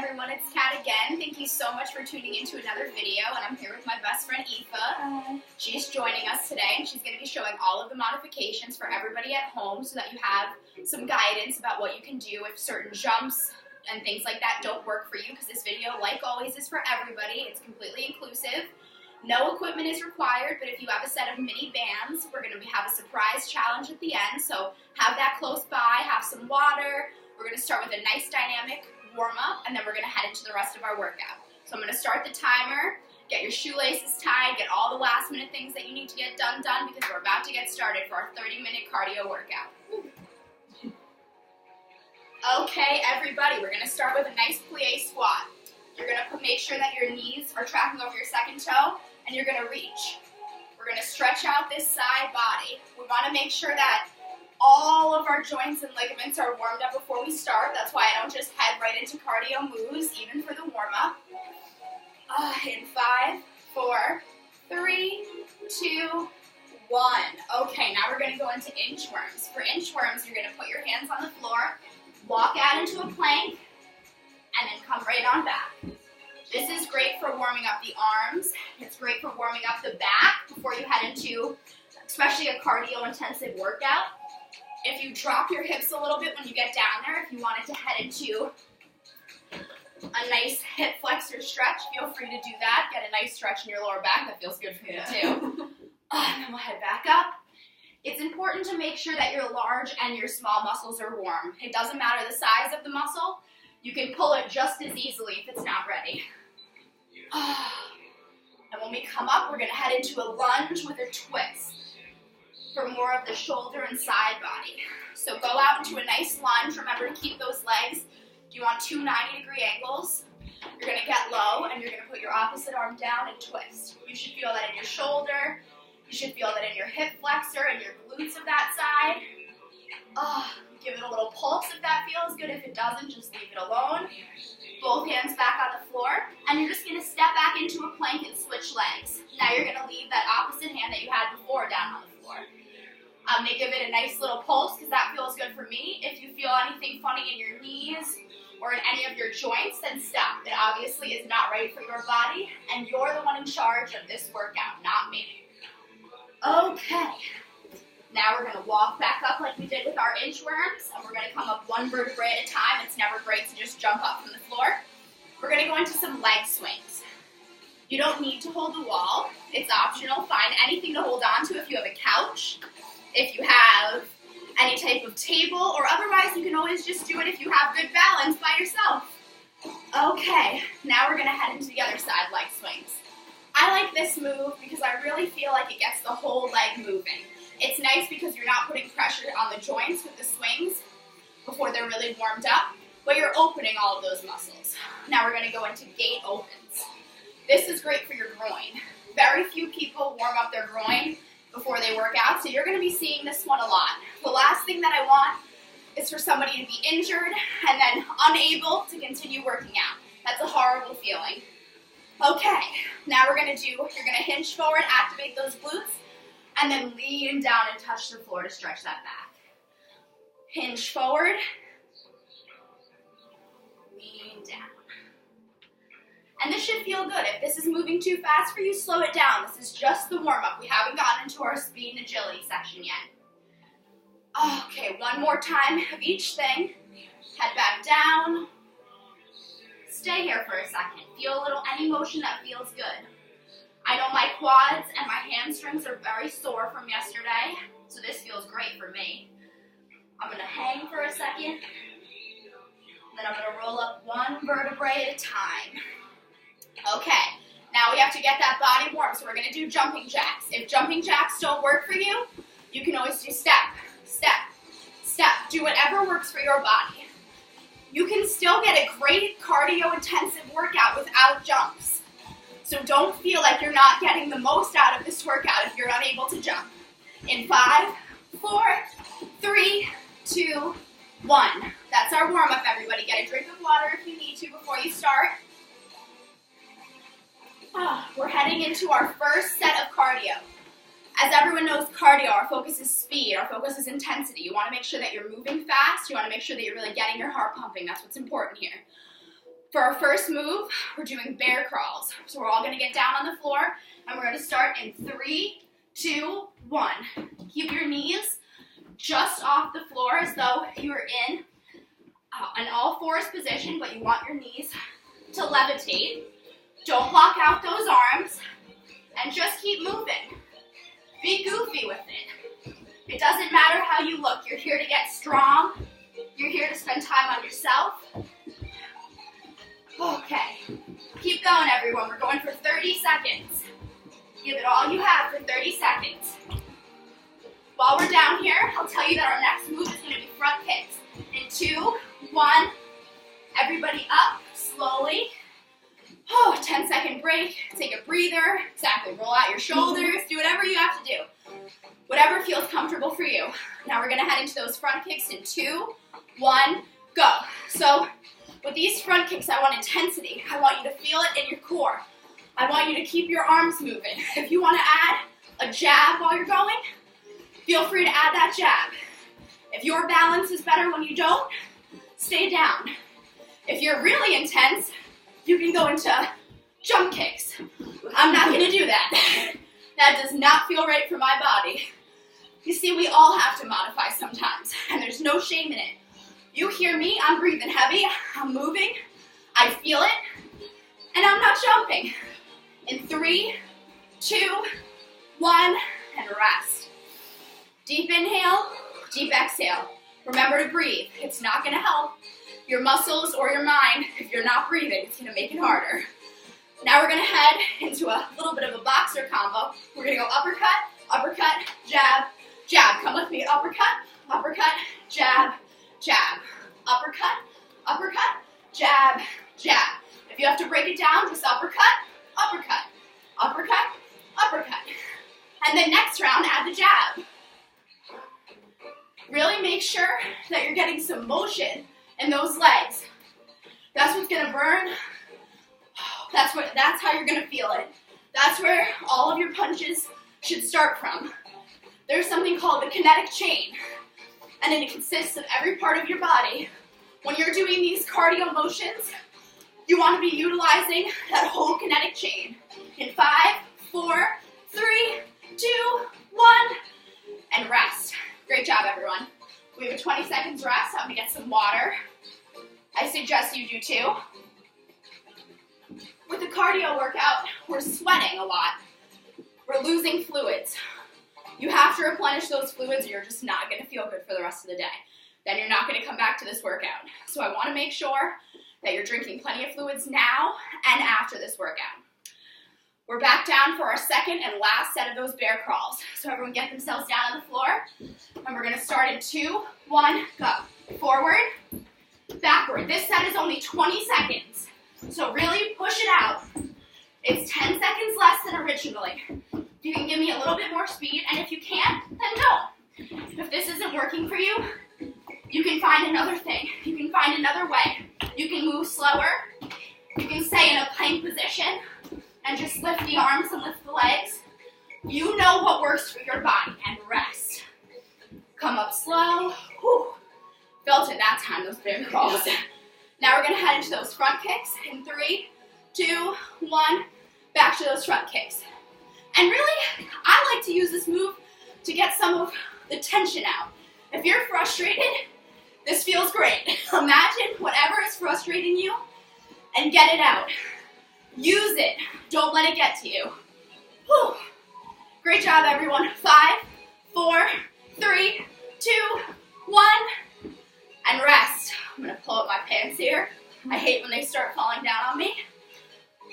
everyone, it's Kat again. Thank you so much for tuning into another video, and I'm here with my best friend Aoife. She's joining us today, and she's going to be showing all of the modifications for everybody at home so that you have some guidance about what you can do if certain jumps and things like that don't work for you, because this video, like always, is for everybody. It's completely inclusive. No equipment is required, but if you have a set of mini bands, we're going to have a surprise challenge at the end, so have that close by, have some water. We're going to start with a nice dynamic warm-up, and then we're going to head into the rest of our workout. So I'm going to start the timer, get your shoelaces tied, get all the last-minute things that you need to get done, because we're about to get started for our 30-minute cardio workout. Okay, everybody, we're going to start with a nice plie squat. You're going to make sure that your knees are tracking over your second toe, and you're going to reach. We're going to stretch out this side body. We want to make sure that all of our joints and ligaments are warmed up before we start. That's why I don't just head right into cardio moves, even for the warm-up. In 5, 4, 3, 2, 1. Okay, now we're going to go into inchworms. For inchworms, you're going to put your hands on the floor, walk out into a plank, and then come right on back. This is great for warming up the arms. It's great for warming up the back before you head into, especially a cardio-intensive workout. If you drop your hips a little bit when you get down there, if you wanted to head into a nice hip flexor stretch, feel free to do that. Get a nice stretch in your lower back. That feels good for you too. And then we'll head back up. It's important to make sure that your large and your small muscles are warm. It doesn't matter the size of the muscle. You can pull it just as easily if it's not ready. And when we come up, we're going to head into a lunge with a twist for more of the shoulder and side body. So go out into a nice lunge. Remember to keep those legs. You want two 90-degree angles. You're going to get low, and you're going to put your opposite arm down and twist. You should feel that in your shoulder. You should feel that in your hip flexor and your glutes of that side. Give it a little pulse if that feels good. If it doesn't, just leave it alone. Both hands back on the floor, and you're just going to step back into a plank and switch legs. Now you're going to leave that opposite hand that you had before down on the floor. I'm going to give it a nice little pulse because that feels good for me. If you feel anything funny in your knees or in any of your joints, then stop. It obviously is not right for your body, and you're the one in charge of this workout, not me. Okay. Now we're going to walk back up like we did with our inchworms, and we're going to come up one vertebrae at a time. It's never great to just jump up from the floor. We're going to go into some leg swings. You don't need to hold the wall. It's optional. Find anything to hold on to if you have a couch, if you have any type of table, or otherwise you can always just do it if you have good balance by yourself. Okay, now we're going to head into the other side leg swings. I like this move because I really feel like it gets the whole leg moving. It's nice because you're not putting pressure on the joints with the swings before they're really warmed up, but you're opening all of those muscles. Now we're going to go into gate opens. This is great for your groin. Very few people warm up their groin before they work out, so you're going to be seeing this one a lot. The last thing that I want is for somebody to be injured and then unable to continue working out. That's a horrible feeling. Okay, now you're going to hinge forward, activate those glutes, and then lean down and touch the floor to stretch that back. Hinge forward, lean down. And this should feel good. If this is moving too fast for you, slow it down. This is just the warm-up. We haven't gotten into our speed and agility section yet. Okay, one more time of each thing. Head back down. Stay here for a second. Feel any motion that feels good. I know my quads and my hamstrings are very sore from yesterday, so this feels great for me. I'm going to hang for a second, then I'm going to roll up one vertebrae at a time. Okay, now we have to get that body warm, so we're going to do jumping jacks. If jumping jacks don't work for you, you can always do step, step, step. Do whatever works for your body. You can still get a great cardio-intensive workout without jumps. So don't feel like you're not getting the most out of this workout if you're unable to jump. In 5, 4, 3, 2, 1. That's our warm-up, everybody. Get a drink of water if you need to before you start. We're heading into our first set of cardio. As everyone knows, cardio, our focus is speed, our focus is intensity. You want to make sure that you're moving fast. You want to make sure that you're really getting your heart pumping. That's what's important here. For our first move, we're doing bear crawls. So we're all gonna get down on the floor and we're gonna start in 3, 2, 1. Keep your knees just off the floor as though you were in an all fours position, but you want your knees to levitate. Don't lock out those arms and just keep moving. Be goofy with it. It doesn't matter how you look. You're here to get strong. You're here to spend time on yourself. Okay, keep going everyone. We're going for 30 seconds. Give it all you have for 30 seconds. While we're down here, I'll tell you that our next move is going to be front kicks. In 2, 1, everybody up slowly. 10-second break, take a breather. Exactly, roll out your shoulders, do whatever you have to do. Whatever feels comfortable for you. Now we're going to head into those front kicks in 2, 1, go. So with these front kicks, I want intensity. I want you to feel it in your core. I want you to keep your arms moving. If you want to add a jab while you're going, feel free to add that jab. If your balance is better when you don't, stay down. If you're really intense, you can go into jump kicks. I'm not going to do that. That does not feel right for my body. You see, we all have to modify sometimes, and there's no shame in it. You hear me, I'm breathing heavy, I'm moving, I feel it, and I'm not jumping. In 3, 2, 1, and rest. Deep inhale, deep exhale. Remember to breathe. It's not going to help your muscles or your mind if you're not breathing. It's going to make it harder. Now we're going to head into a little bit of a boxer combo. We're going to go uppercut, uppercut, jab, jab. Come with me. Uppercut, uppercut, jab, jab. Uppercut, uppercut, jab, jab. If you have to break it down, just uppercut, uppercut, uppercut, uppercut. And then next round, add the jab. Really make sure that you're getting some motion in those legs. That's what's gonna burn. That's how you're gonna feel it. That's where all of your punches should start from. There's something called the kinetic chain, and it consists of every part of your body. When you're doing these cardio motions, you want to be utilizing that whole kinetic chain. In 5, 4, 3, 2, 1, and rest. Great job, everyone. We have a 20 seconds rest. I'm gonna get some water. I suggest you do too. With the cardio workout, we're sweating a lot. We're losing fluids. You have to replenish those fluids or you're just not gonna feel good for the rest of the day. Then you're not gonna come back to this workout. So I wanna make sure that you're drinking plenty of fluids now and after this workout. We're back down for our second and last set of those bear crawls. So everyone get themselves down on the floor. And we're gonna start in 2, 1, go. Forward, backward. This set is only 20 seconds. So really push it out. It's 10 seconds less than originally. You can give me a little bit more speed, and if you can't, then don't. If this isn't working for you, you can find another thing. You can find another way. You can move slower. You can stay in a plank position and just lift the arms and lift the legs. You know what works for your body, and rest. Come up slow. Whew. Felt it that time, those bear crawls. Now we're gonna head into those front kicks in 3, 2, 1, back to those front kicks. And really, I like to use this move to get some of the tension out. If you're frustrated, this feels great. Imagine whatever is frustrating you and get it out. Use it. Don't let it get to you. Whew. Great job, everyone. 5, 4, 3, 2, 1, and rest. I'm gonna pull up my pants here. I hate when they start falling down on me.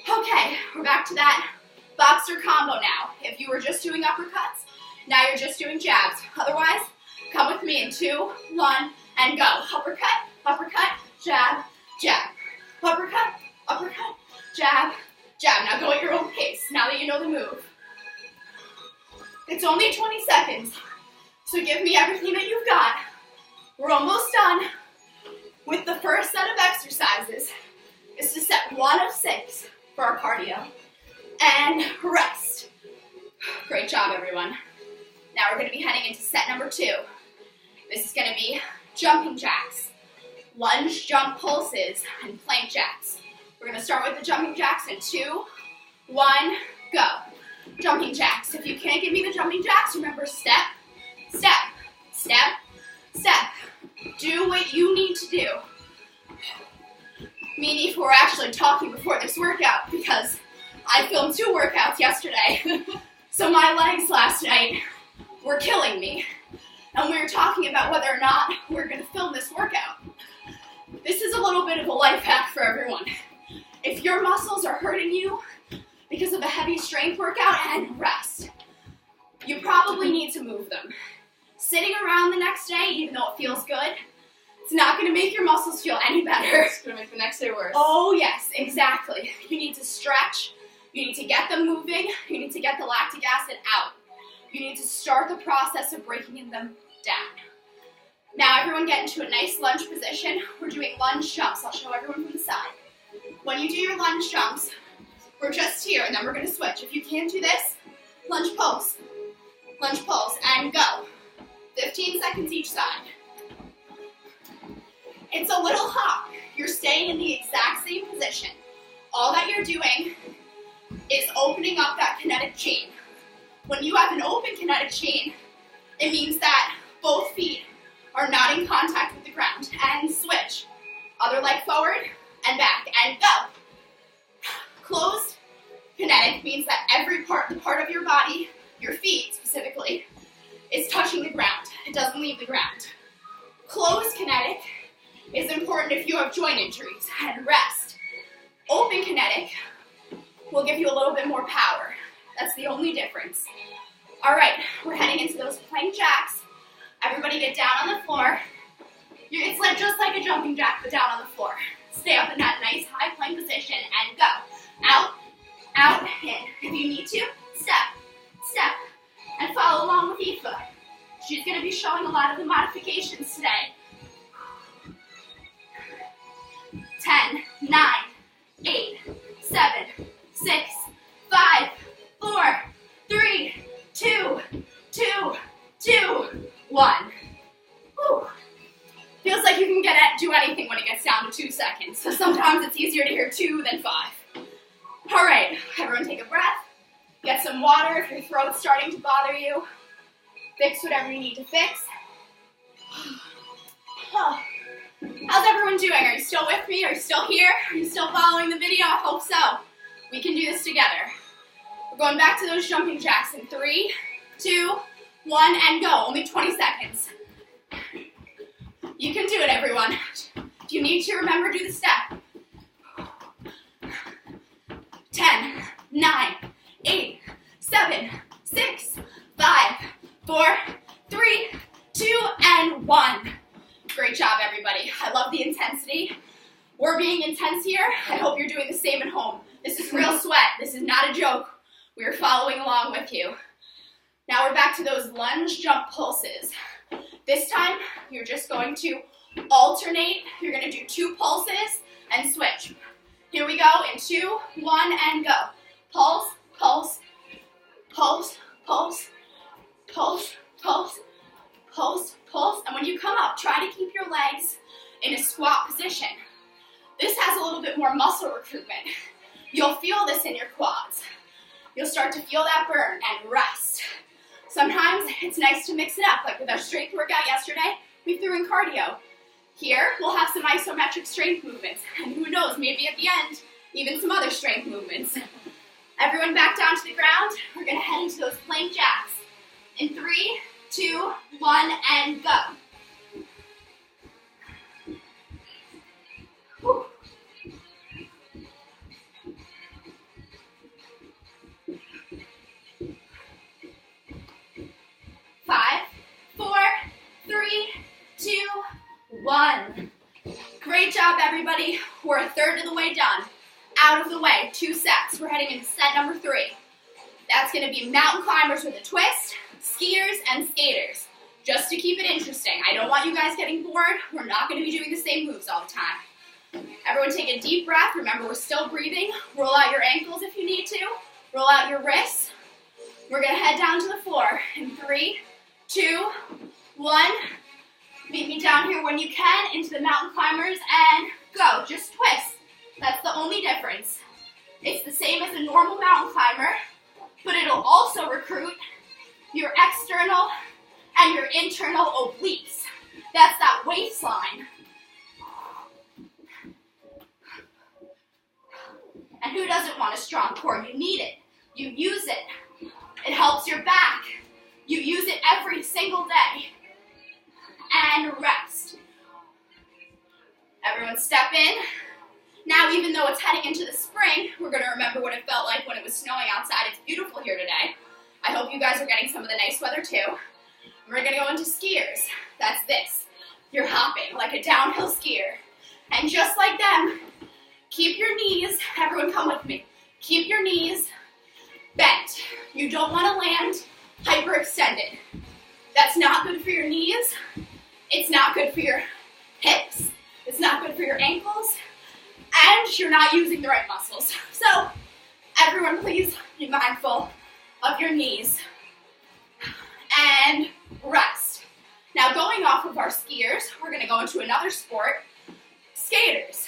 Okay, we're back to that boxer combo now. If you were just doing uppercuts, now you're just doing jabs. Otherwise, come with me in 2, 1, and go. Uppercut, uppercut, jab, jab. Uppercut, uppercut, jab, jab. Now go at your own pace, now that you know the move. It's only 20 seconds, so give me everything that you've got. We're almost done. With the first set of exercises is to set 1 of 6 for our cardio. And rest. Great job, everyone. Now we're going to be heading into set number 2. This is going to be jumping jacks, lunge jump pulses, and plank jacks. We're gonna start with the jumping jacks in 2, 1, go. Jumping jacks. If you can't give me the jumping jacks, remember step, step, step, step. Do what you need to do. Me and Aoife were actually talking before this workout because I filmed 2 workouts yesterday. So my legs last night were killing me. And we were talking about whether or not we're gonna film this workout. This is a little bit of a life hack for everyone. If your muscles are hurting you because of a heavy strength workout and rest, you probably need to move them. Sitting around the next day, even though it feels good, it's not gonna make your muscles feel any better. It's gonna make the next day worse. Oh yes, exactly. You need to stretch, you need to get them moving, you need to get the lactic acid out. You need to start the process of breaking them down. Now everyone get into a nice lunge position. We're doing lunge jumps. I'll show everyone from the side. When you do your lunge jumps, we're just here and then we're gonna switch. If you can't do this, lunge pulse, and go. 15 seconds each side. It's a little hop. You're staying in the exact same position. All that you're doing is opening up that kinetic chain. When you have an open kinetic chain, it means that both feet are not in contact with the ground. And switch. Other leg forward and back and go. Closed kinetic means that every part, the part of your body, your feet specifically, is touching the ground. It doesn't leave the ground. Closed kinetic is important if you have joint injuries and rest. Open kinetic will give you a little bit more power. That's the only difference. All right, we're heading into those plank jacks. Everybody get down on the floor. It's like just like a jumping jack, but down on the floor. Stay up in that nice high plank position and go. Out, out, in. If you need to, step, step, and follow along with Aoife. She's going to be showing a lot of the modifications today. 10, 9, 8, 7, 6, 5, 4, 3, 2, 1. Whew. Feels like you can do anything when it gets down to 2 seconds. So sometimes it's easier to hear 2 than 5. All right, everyone take a breath. Get some water if your throat's starting to bother you. Fix whatever you need to fix. Oh. How's everyone doing? Are you still with me? Are you still here? Are you still following the video? I hope so. We can do this together. We're going back to those jumping jacks in 3, 2, 1, and go. Only 20 seconds. You can do it, everyone. If you need to, remember, do the step. 10, 9, 8, 7, 6, 5, 4, 3, 2, and 1. Great job, everybody. I love the intensity. We're being intense here. I hope you're doing the same at home. This is real sweat. This is not a joke. We are following along with you. Now we're back to those lunge jump pulses. This time, you're just going to alternate. You're going to do 2 pulses and switch. Here we go in 2, 1, and go. Pulse, pulse, pulse, pulse, pulse, pulse, pulse, pulse. And when you come up, try to keep your legs in a squat position. This has a little bit more muscle recruitment. You'll feel this in your quads. You'll start to feel that burn and rest. Sometimes it's nice to mix it up, like with our strength workout yesterday, we threw in cardio. Here, we'll have some isometric strength movements, and who knows, maybe at the end, even some other strength movements. Everyone back down to the ground. We're gonna head into those plank jacks. In 3, 2, 1, and go. Whew. 5, 4, 3, 2, 1. Great job, everybody. We're a third of the way done. Out of the way, 2 sets. We're heading into set number 3. That's going to be mountain climbers with a twist, skiers, and skaters. Just to keep it interesting. I don't want you guys getting bored. We're not going to be doing the same moves all the time. Everyone take a deep breath. Remember, we're still breathing. Roll out your ankles if you need to. Roll out your wrists. We're going to head down to the floor in 3, 2, 1. Meet me down here when you can into the mountain climbers and go. Just twist. That's the only only difference. It's the same as a normal mountain climber, but it'll also recruit your external and your internal obliques. That's that waistline. And who doesn't want a strong core? You need it. You use it. It helps your back. You use it every single day. And rest. Everyone step in. Now, even though it's heading into the spring, we're going to remember what it felt like when it was snowing outside. It's beautiful here today. I hope you guys are getting some of the nice weather too. We're going to go into skiers. That's this. You're hopping like a downhill skier. And just like them, keep your knees, everyone come with me, keep your knees bent. You don't want to land hyperextended. That's not good for your knees. It's not good for your hips. It's not good for your ankles. And you're not using the right muscles. So, everyone please be mindful of your knees. And rest. Now going off of our skiers, we're going to go into another sport, skaters.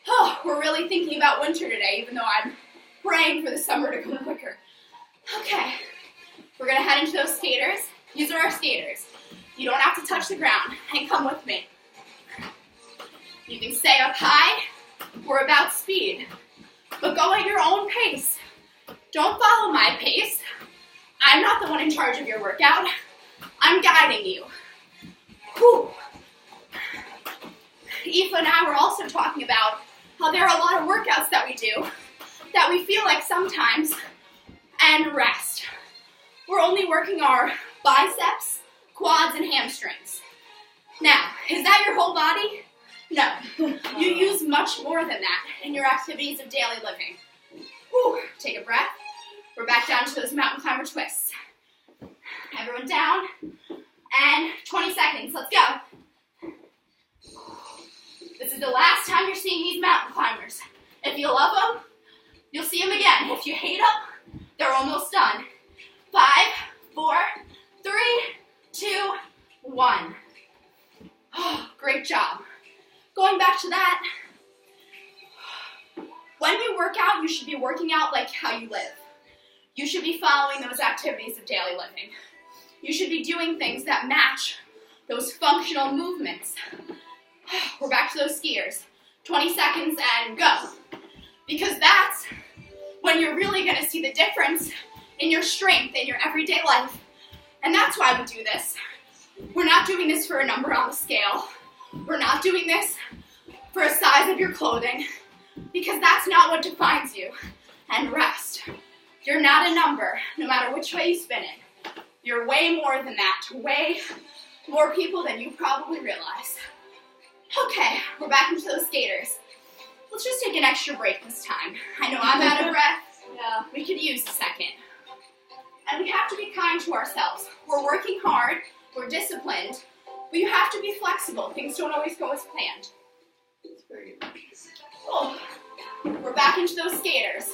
Oh, we're really thinking about winter today, even though I'm praying for the summer to come quicker. Okay, we're going to head into those skaters. These are our skaters. You don't have to touch the ground, and come with me. You can stay up high. We're about speed, but go at your own pace. Don't follow my pace. I'm not the one in charge of your workout. I'm guiding you. Whew. Aoife and I were also talking about how there are a lot of workouts that we do that we feel like sometimes, and rest. We're only working our biceps, quads, and hamstrings. Now, is that your whole body? No. You use much more than that in your activities of daily living. Whew. Take a breath. We're back down to those mountain climber twists. Everyone down. And 20 seconds. Let's go. This is the last time you're seeing these mountain climbers. If you love them, you'll see them again. If you hate them, they're almost done. 5, 4, 3, 2, 1. Oh, great job. Going back to that, when you work out, you should be working out like how you live. You should be following those activities of daily living. You should be doing things that match those functional movements. We're back to those skiers. 20 seconds and go. Because that's when you're really going to see the difference in your strength in your everyday life. And that's why we do this. We're not doing this for a number on the scale. We're not doing this for a size of your clothing, because that's not what defines you. And rest. You're not a number, no matter which way you spin it. You're way more than that, way more people than you probably realize. Okay, we're back into those skaters. Let's just take an extra break this time. I know I'm out of breath. Yeah. We could use a second. And we have to be kind to ourselves. We're working hard, we're disciplined, but you have to be flexible. Things don't always go as planned. Cool. We're back into those skaters.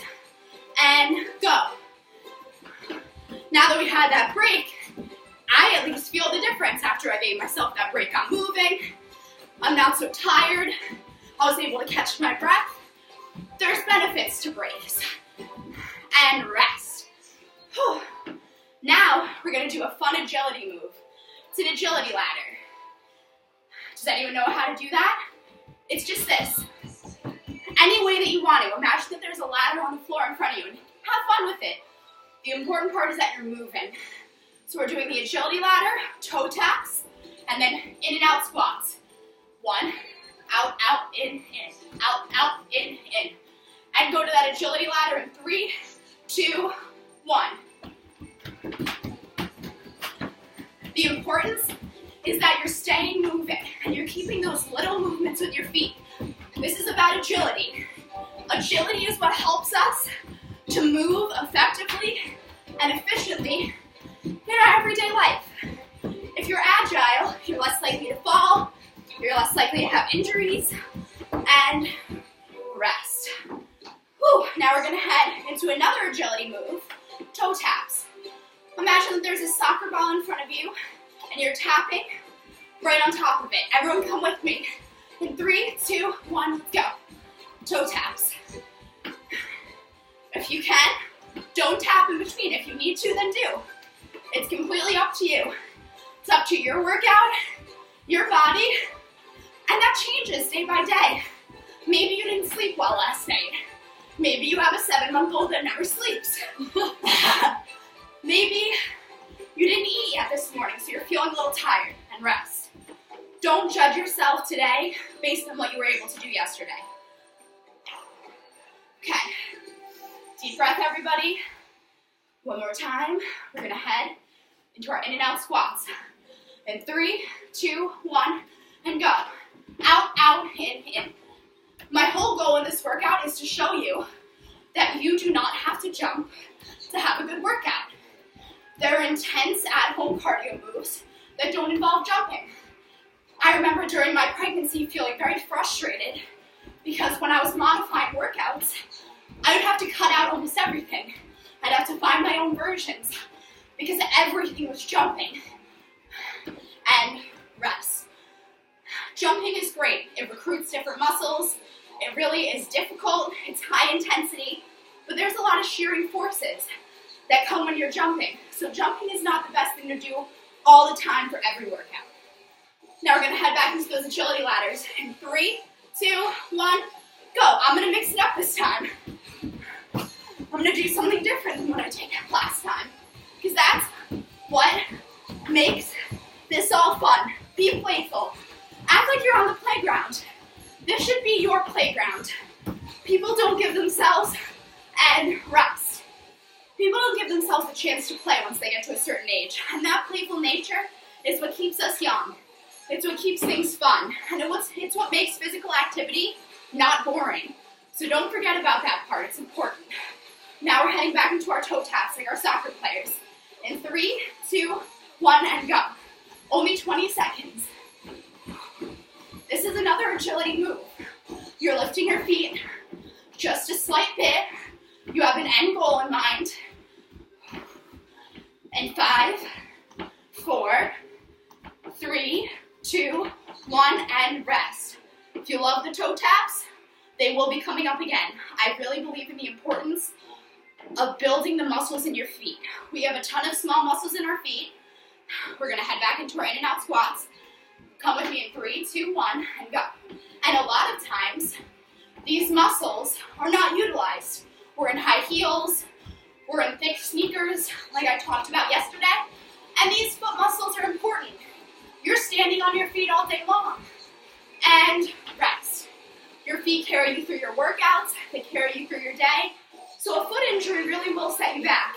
And go. Now that we had that break, I at least feel the difference after I gave myself that break. I'm moving. I'm not so tired. I was able to catch my breath. There's benefits to breaks. And rest. Whew. Now we're going to do a fun agility move. It's an agility ladder. Does anyone know how to do that? It's just this. Any way that you want to. Imagine that there's a ladder on the floor in front of you and have fun with it. The important part is that you're moving. So we're doing the agility ladder, toe taps, and then in and out squats. 1, out, out, in, out, out, in. And go to that agility ladder in 3, 2, 1. The importance is that you're staying moving and you're keeping those little movements with your feet. This is about agility. Agility is what helps us to move effectively and efficiently in our everyday life. If you're agile, you're less likely to fall, you're less likely to have injuries, and rest. Whew. Now we're going to head into another agility move, toe taps. Imagine that there's a soccer ball in front of you, and you're tapping right on top of it. Everyone come with me. In 3, 2, 1, let's go. Toe taps. If you can, don't tap in between. If you need to, then do. It's completely up to you. It's up to your workout, your body, and that changes day by day. Maybe you didn't sleep well last night. Maybe you have a 7-month-old that never sleeps. Maybe you didn't eat yet this morning, so you're feeling a little tired, and rest. Don't judge yourself today based on what you were able to do yesterday. Okay, deep breath, everybody. One more time. We're gonna head into our in and out squats. In 3, 2, 1, and go. Out, out, in. My whole goal in this workout is to show you that you do not have to jump to have a good workout. There are intense at-home cardio moves that don't involve jumping. I remember during my pregnancy feeling very frustrated because when I was modifying workouts, I would have to cut out almost everything. I'd have to find my own versions because everything was jumping. And rest. Jumping is great. It recruits different muscles. It really is difficult. It's high intensity, but there's a lot of shearing forces that come when you're jumping. So jumping is not the best thing to do all the time for every workout. Now we're gonna head back into those agility ladders. In 3, 2, 1, go. I'm gonna mix it up this time. I'm gonna do something different than what I did last time, because that's what makes this all fun. Be playful. Act like you're on the playground. This should be your playground. People don't give themselves and rest. People don't give themselves a chance to play once they get to a certain age. And that playful nature is what keeps us young. It's what keeps things fun. And it's what makes physical activity not boring. So don't forget about that part. It's important. Now we're heading back into our toe taps like our soccer players. In 3, 2, 1, and go. Only 20 seconds. This is another agility move. You're lifting your feet just a slight bit. You have an end goal in mind. And 5, 4, 3, 2, 1, and rest. If you love the toe taps, they will be coming up again. I really believe in the importance of building the muscles in your feet. We have a ton of small muscles in our feet. We're gonna head back into our in and out squats. Come with me in 3, 2, 1, and go. And a lot of times, these muscles are not utilized. We're in high heels, we're in thick sneakers, like I talked about yesterday, and these foot muscles are important. You're standing on your feet all day long. And rest. Your feet carry you through your workouts, they carry you through your day, so a foot injury really will set you back.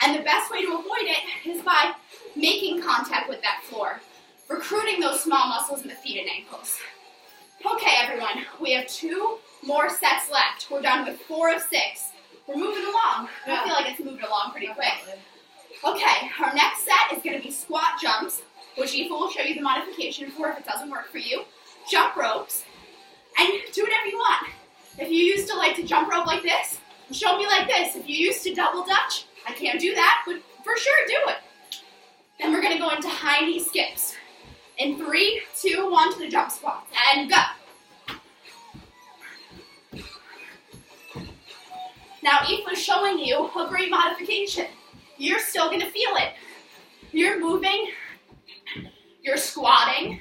And the best way to avoid it is by making contact with that floor, recruiting those small muscles in the feet and ankles. Okay, everyone, we have 2 more sets left. We're done with 4 of 6. We're moving along. I feel like it's moving along pretty quick. Okay, our next set is going to be squat jumps, which Aoife will show you the modification for if it doesn't work for you. Jump ropes, and do whatever you want. If you used to like to jump rope like this, show me like this. If you used to double dutch, I can't do that, but for sure do it. Then we're going to go into high knee skips. In 3, 2, 1 to the jump squats, and go. Now Aoife is showing you a great modification. You're still going to feel it. You're moving, you're squatting,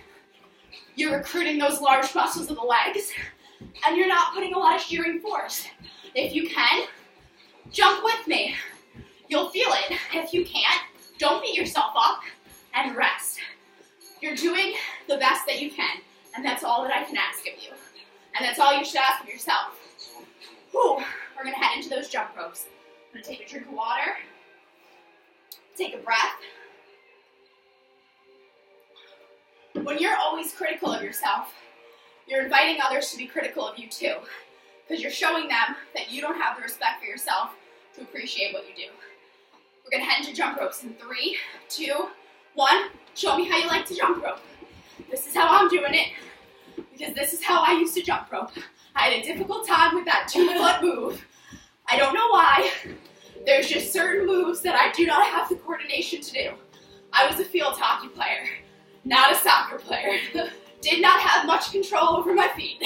you're recruiting those large muscles of the legs, and you're not putting a lot of shearing force. If you can, jump with me. You'll feel it. If you can't, don't beat yourself up and rest. You're doing the best that you can, and that's all that I can ask of you. And that's all you should ask of yourself. Whew. We're going to head into those jump ropes. I'm going to take a drink of water, take a breath. When you're always critical of yourself, you're inviting others to be critical of you too, because you're showing them that you don't have the respect for yourself to appreciate what you do. We're going to head into jump ropes in 3, 2, 1. Show me how you like to jump rope. This is how I'm doing it, because this is how I used to jump rope. I had a difficult time with that 2-foot move. I don't know why. There's just certain moves that I do not have the coordination to do. I was a field hockey player, not a soccer player. Did not have much control over my feet.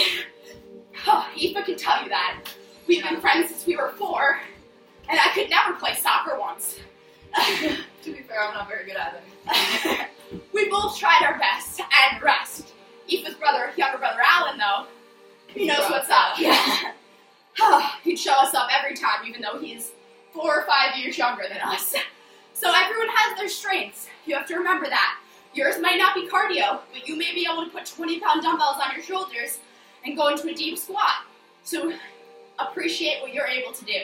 Oh, Aoife can tell you that. We've been friends since we were 4, And I could never play soccer once. To be fair, I'm not very good at it. We both tried our best and rest. Aoife's younger brother Alan, though, he knows what's up. Yeah. He'd show us up every time, even though he's 4 or 5 years younger than us. So everyone has their strengths. You have to remember that. Yours might not be cardio, but you may be able to put 20-pound dumbbells on your shoulders and go into a deep squat. So appreciate what you're able to do.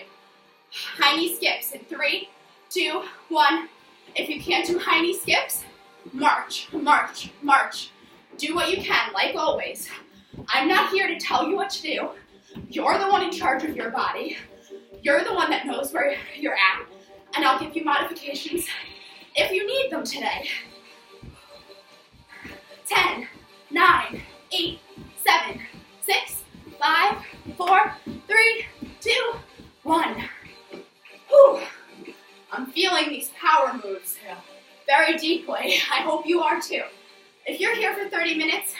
High knee skips in 3, 2, 1. If you can't do high knee skips, march, march, march. Do what you can, like always. I'm not here to tell you what to do. You're the one in charge of your body. You're the one that knows where you're at, and I'll give you modifications if you need them today. 10, 9, 8, 7, 6, 5, 4, 3, 2, 1. Whew. I'm feeling these power moves very deeply. I hope you are too. If you're here for 30 minutes,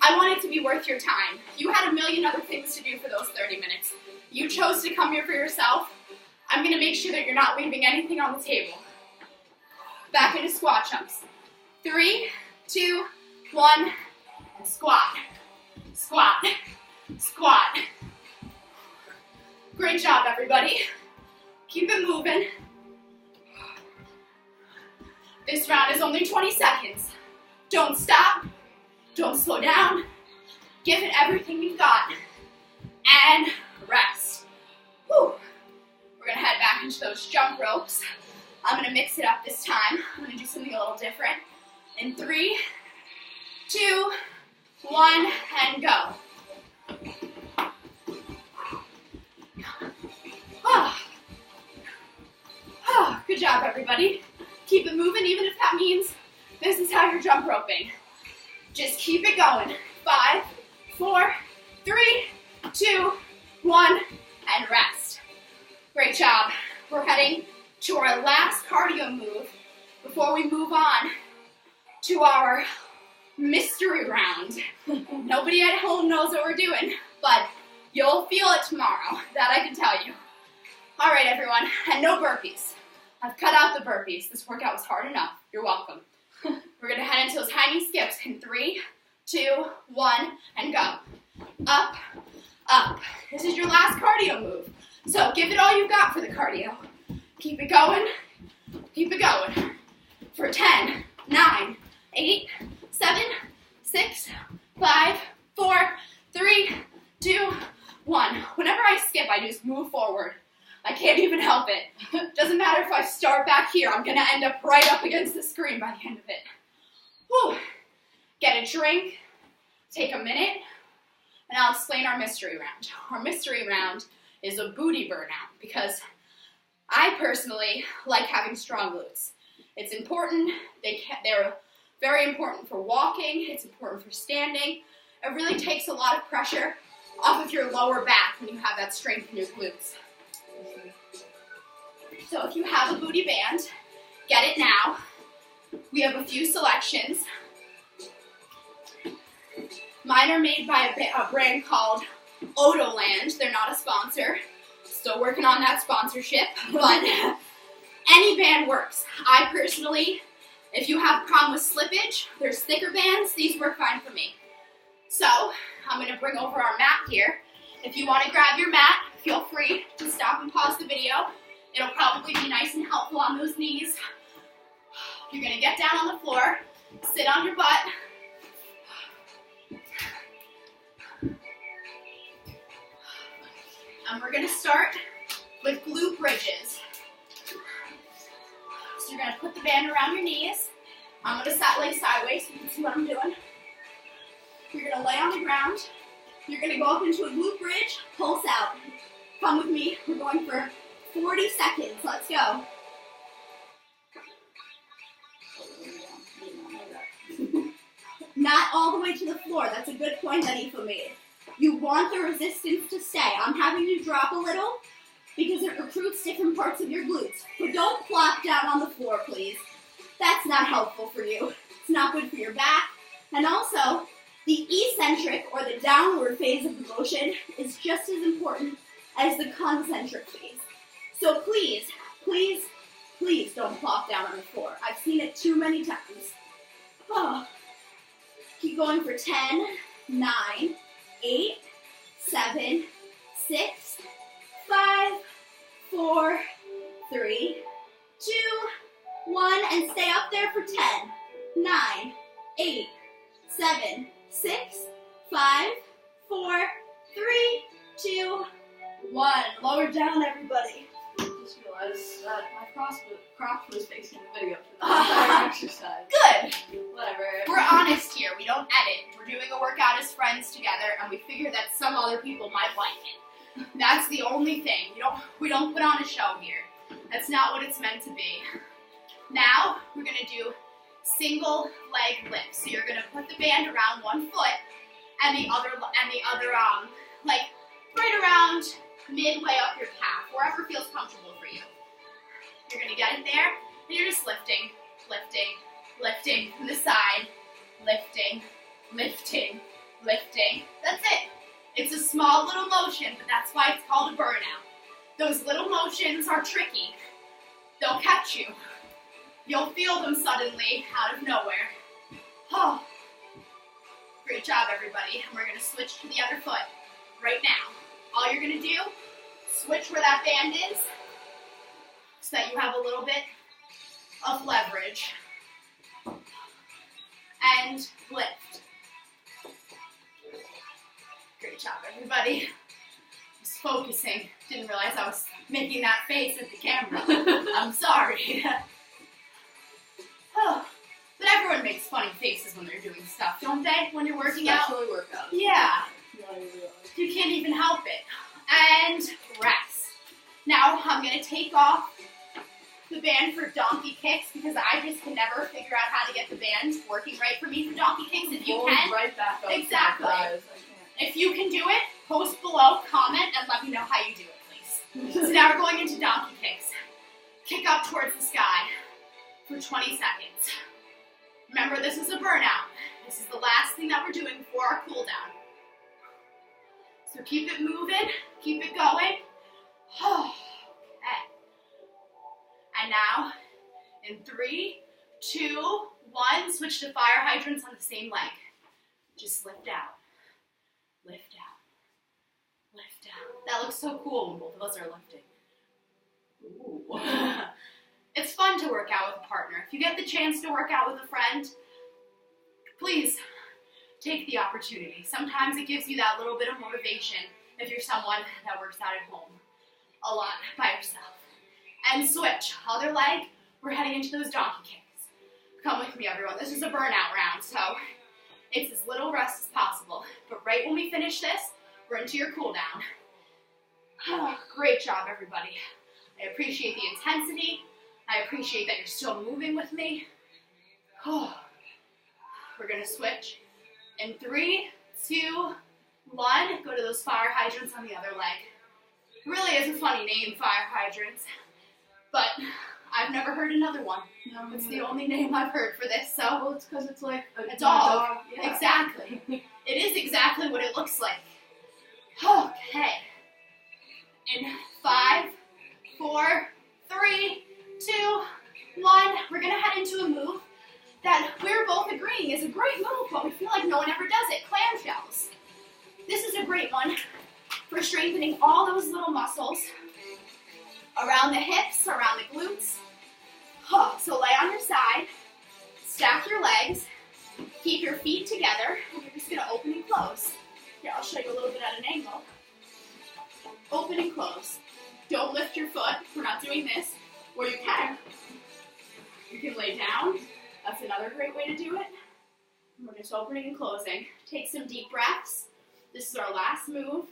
I want it to be worth your time. You had a million other things to do for those 30 minutes. You chose to come here for yourself. I'm going to make sure that you're not leaving anything on the table. Back into squat jumps. 3, 2, 1, and squat. Squat. Squat. Great job, everybody. Keep it moving. This round is only 20 seconds. Don't stop. Don't slow down. Give it everything you've got. And rest. Whew. We're going to head back into those jump ropes. I'm going to mix it up this time. I'm going to do something a little different. In 3, 2, 1, and go. Good job, everybody. Keep it moving, even if that means this is how you're jump roping. Just keep it going. 5, 4, 3, 2, 1, and rest. Great job. We're heading to our last cardio move before we move on to our mystery round. Nobody at home knows what we're doing, but you'll feel it tomorrow. That I can tell you. All right, everyone, and no burpees. I've cut out the burpees. This workout was hard enough. You're welcome. We're going to head into those high knee skips in 3, 2, 1, and go. Up, up. This is your last cardio move. So give it all you've got for the cardio. Keep it going. Keep it going. For 10, 9, 8, 7, 6, 5, 4, 3, 2, 1. Whenever I skip, I just move forward. I can't even help it. Doesn't matter if I start back here, I'm gonna end up right up against the screen by the end of it. Whew. Get a drink, take a minute, and I'll explain our mystery round. Our mystery round is a booty burnout because I personally like having strong glutes. It's important, they're very important for walking, it's important for standing. It really takes a lot of pressure off of your lower back when you have that strength in your glutes. So if you have a booty band, get it now. We have a few selections. Mine are made by a brand called Odoland. They're not a sponsor. Still working on that sponsorship, but any band works. I personally, if you have a problem with slippage, there's thicker bands. These work fine for me. So I'm going to bring over our mat here. If you want to grab your mat, feel free to stop and pause the video. It'll probably be nice and helpful on those knees. You're going to get down on the floor, sit on your butt. And we're going to start with glute bridges. So you're going to put the band around your knees. I'm going to lay sideways so you can see what I'm doing. You're going to lay on the ground. You're going to go up into a glute bridge, pulse out. Come with me. We're going for 40 seconds. Let's go. Not all the way to the floor. That's a good point that Aoife made. You want the resistance to stay. I'm having you drop a little because it recruits different parts of your glutes. But don't plop down on the floor, please. That's not helpful for you. It's not good for your back. And also, the eccentric or the downward phase of the motion is just as important as the concentric phase. So please, please, please don't plop down on the floor. I've seen it too many times. Oh. Keep going for 10, 9, 8, 7, 6, 5, 4, 3, 2, 1, and stay up there for 10, 9, 8, 7, 6, 5, 4, 3, 2, 1. Lower down, everybody. I just realized that my crotch was facing the video for the entire exercise. Good. Whatever. We're honest here. We don't edit. We're doing a workout as friends together, and we figure that some other people might like it. That's the only thing. We don't put on a show here. That's not what it's meant to be. Now we're gonna do single leg lifts. So you're gonna put the band around one foot, and the other like right around midway up your calf, wherever feels comfortable for you. You're gonna get it there, and you're just lifting, lifting, lifting from the side, lifting, lifting, lifting. That's it. It's a small little motion, but that's why it's called a burnout. Those little motions are tricky. They'll catch you. You'll feel them suddenly out of nowhere. Oh, great job, everybody. And we're gonna switch to the other foot right now. All you're gonna do, switch where that band is so that you have a little bit of leverage. And lift. Great job, everybody. Just focusing. Didn't realize I was making that face at the camera. I'm sorry. Oh, but everyone makes funny faces when they're doing stuff, don't they? When you're working out. Especially workouts. Yeah. You can't even help it. And rest. Now I'm going to take off the band for donkey kicks because I just can never figure out how to get the band working right for me for donkey kicks. If you can, right back up. exactly. I If you can do it, post below, comment, and let me know how you do it, please. So now we're going into donkey kicks. Kick up towards the sky for 20 seconds. Remember, this is a burnout. This is the last thing that we're doing before our cool down. So keep it moving, keep it going. Okay. And now, in 3, 2, 1, switch to fire hydrants on the same leg. Just lift out, lift out, lift out. That looks so cool when both of us are lifting. Ooh. It's fun to work out with a partner. If you get the chance to work out with a friend, please take the opportunity. Sometimes it gives you that little bit of motivation if you're someone that works out at home a lot by yourself. And switch. Other leg, we're heading into those donkey kicks. Come with me, everyone. This is a burnout round, so it's as little rest as possible. But right when we finish this, we're into your cool down. Oh, great job, everybody. I appreciate the intensity. I appreciate that you're still moving with me. Oh. We're going to switch. In 3, 2, 1, go to those fire hydrants on the other leg. Really is a funny name, fire hydrants, but I've never heard another one. No, It's the only name I've heard for this, so. Well, it's because it's like a dog. Yeah. Exactly. It is exactly what it looks like. Okay. In 5, 4, 3, 2, 1, we're going to head into a move that we're both agreeing is a great move, but we feel like no one ever does it, clamshells. This is a great one for strengthening all those little muscles around the hips, around the glutes. So lay on your side, stack your legs, keep your feet together, and you're just going to open and close. Here, I'll show you a little bit at an angle. Open and close. Don't lift your foot. We're not doing this. Or you can. You can lay down. That's another great way to do it. We're just opening and closing. Take some deep breaths. This is our last move.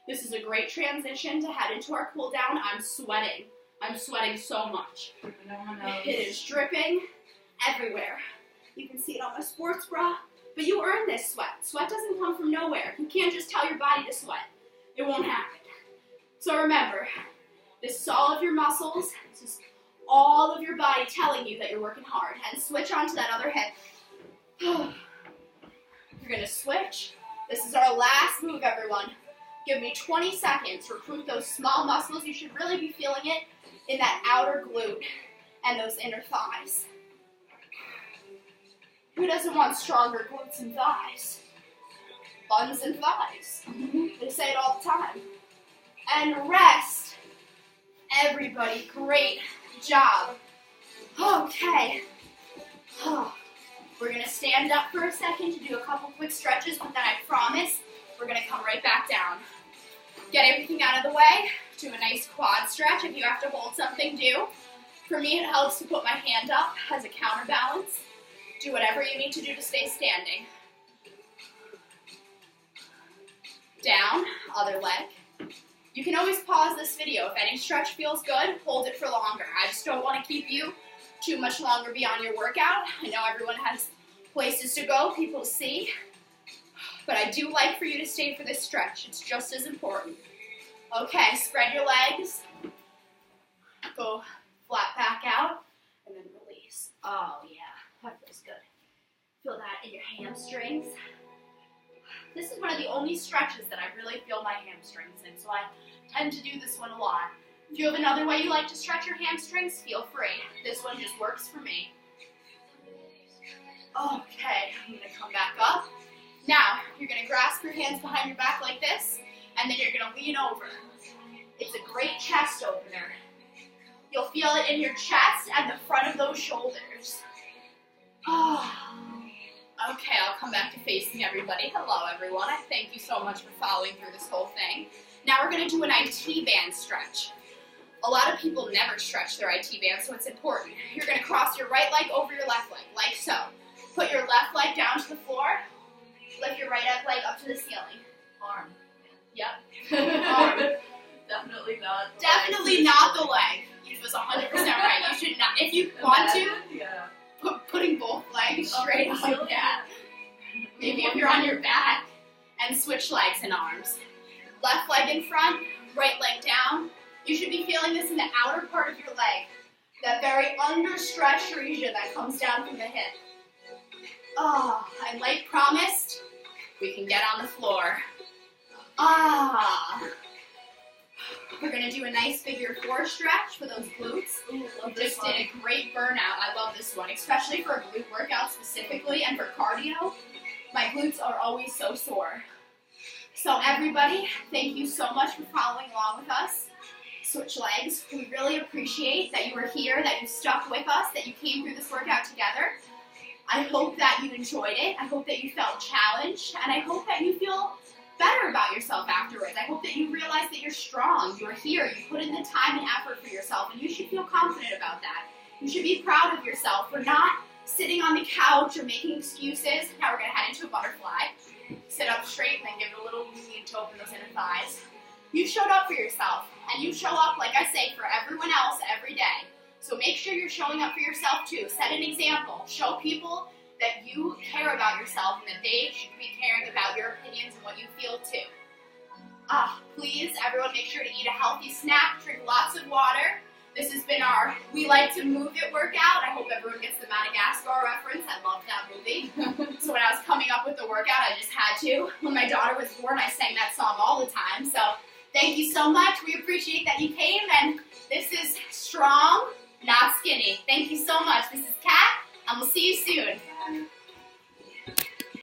This is a great transition to head into our cool down. I'm sweating. I'm sweating so much. It is dripping everywhere. You can see it on my sports bra. But you earn this sweat. Sweat doesn't come from nowhere. You can't just tell your body to sweat. It won't happen. So remember, this is all of your muscles. This is all of your body telling you that you're working hard. And switch onto that other hip. You're going to switch. This is our last move, everyone. Give me 20 seconds to recruit those small muscles. You should really be feeling it in that outer glute and those inner thighs. Who doesn't want stronger glutes and thighs? Buns and thighs. They say it all the time. And rest. Everybody, great job. Okay. We're going to stand up for a second to do a couple quick stretches, but then I promise we're going to come right back down. Get everything out of the way. Do a nice quad stretch. If you have to hold something, do. For me, it helps to put my hand up as a counterbalance. Do whatever you need to do to stay standing. Down, other leg. You can always pause this video. If any stretch feels good, hold it for longer. I just don't want to keep you too much longer beyond your workout. I know everyone has places to go, people to see, but I do like for you to stay for this stretch. It's just as important. Okay, spread your legs. Go flat back out, and then release. Oh yeah, that feels good. Feel that in your hamstrings. This is one of the only stretches that I really feel my hamstrings in, so I tend to do this one a lot. If you have another way you like to stretch your hamstrings, feel free. This one just works for me. Okay, I'm going to come back up. Now, you're going to grasp your hands behind your back like this, and then you're going to lean over. It's a great chest opener. You'll feel it in your chest and the front of those shoulders. Okay, I'll come back to facing everybody. Hello, everyone. I thank you so much for following through this whole thing. Now we're going to do an IT band stretch. A lot of people never stretch their IT band, so it's important. You're going to cross your right leg over your left leg, like so. Put your left leg down to the floor. Lift your right leg up to the ceiling. Arm. Yep. Arm. Definitely not. Definitely not the leg. You was 100% right. You should not. If you want to, yeah. putting both legs straight up. Yeah. Maybe if you're on your back and switch legs and arms. Left leg in front, right leg down. You should be feeling this in the outer part of your leg. That very understretched region that comes down from the hip. And like promised, we can get on the floor. We're going to do a nice figure 4 stretch for those glutes. Ooh, love Just did a great burnout. I love this one, especially for a glute workout specifically and for cardio. My glutes are always so sore. So everybody, thank you so much for following along with us. Switch legs. We really appreciate that you were here, that you stuck with us, that you came through this workout together. I hope that you enjoyed it. I hope that you felt challenged, and I hope that you feel better about yourself afterwards. I hope that you realize that you're strong, you're here, you put in the time and effort for yourself, and you should feel confident about that. You should be proud of yourself for not sitting on the couch or making excuses. Now we're going to head into a butterfly. Sit up straight and then give it a little lean to open those inner thighs. You showed up for yourself, and you show up, like I say, for everyone else every day. So make sure you're showing up for yourself too. Set an example. Show people that you care about yourself and that they should be caring about your opinions and what you feel too. Please, everyone, make sure to eat a healthy snack, drink lots of water. This has been our We Like to Move It workout. I hope everyone gets the Madagascar reference. I love that movie. So when I was coming up with the workout, I just had to. When my daughter was born, I sang that song all the time. So thank you so much. We appreciate that you came, and this is strong, not skinny. Thank you so much. This is Kat, and we'll see you soon.